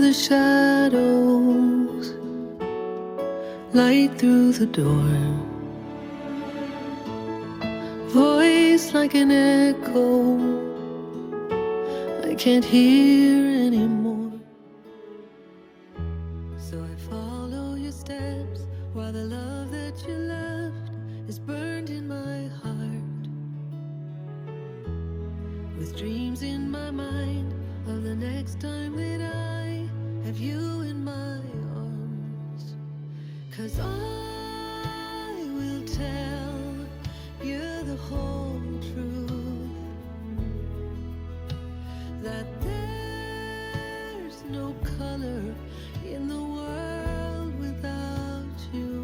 the shadows, light through the door, voice like an echo I can't hear anymore. So I follow your steps while the love that you left is burned in my heart, with dreams in my mind of the next time that I have you in my arms. 'Cause I will tell you the whole truth, that there's no color in the world without you.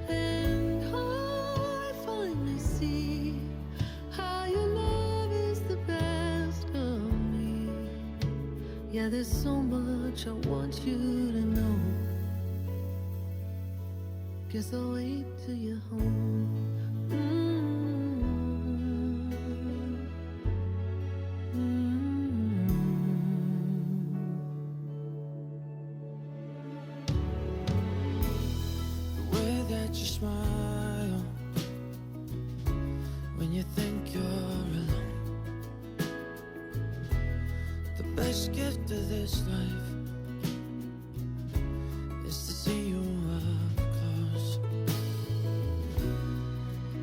And I finally see how your love is the best of me. Yeah, there's so much I want you to know. Guess I'll wait till you're home. The way that you smile when you think you're alone, the best gift of this life is to see you up close.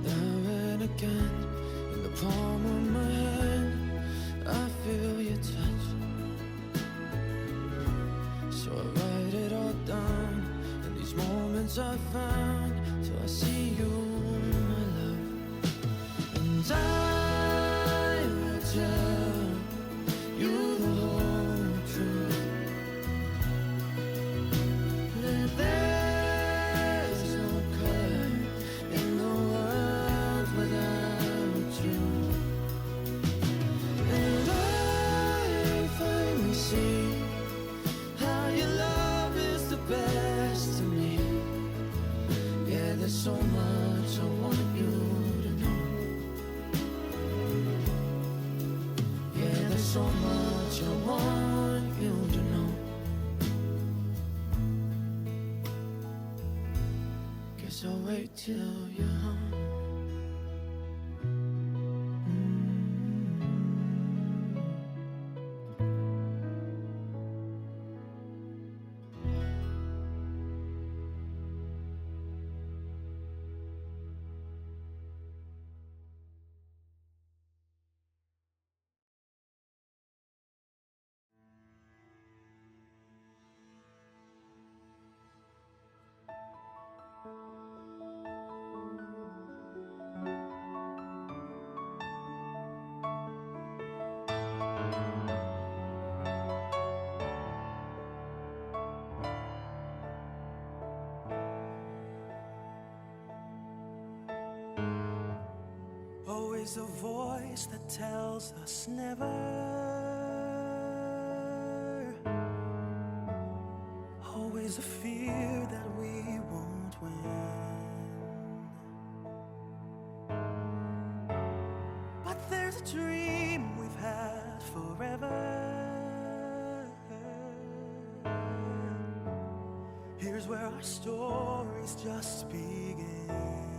Now and again, in the palm of my hand, I feel your touch. So I write it all down in these moments I found, so I see you, my love. And I will tell you the whole truth, that there's no color in the world without you. And I finally see how your love is the best of me. Yeah, there's so much I want you to know. Yeah, there's so much I want you to know. Guess I'll wait till you're home. Always a voice that tells us never. Always a fear that we won't win. But there's a dream we've had forever. Here's where our stories just begin.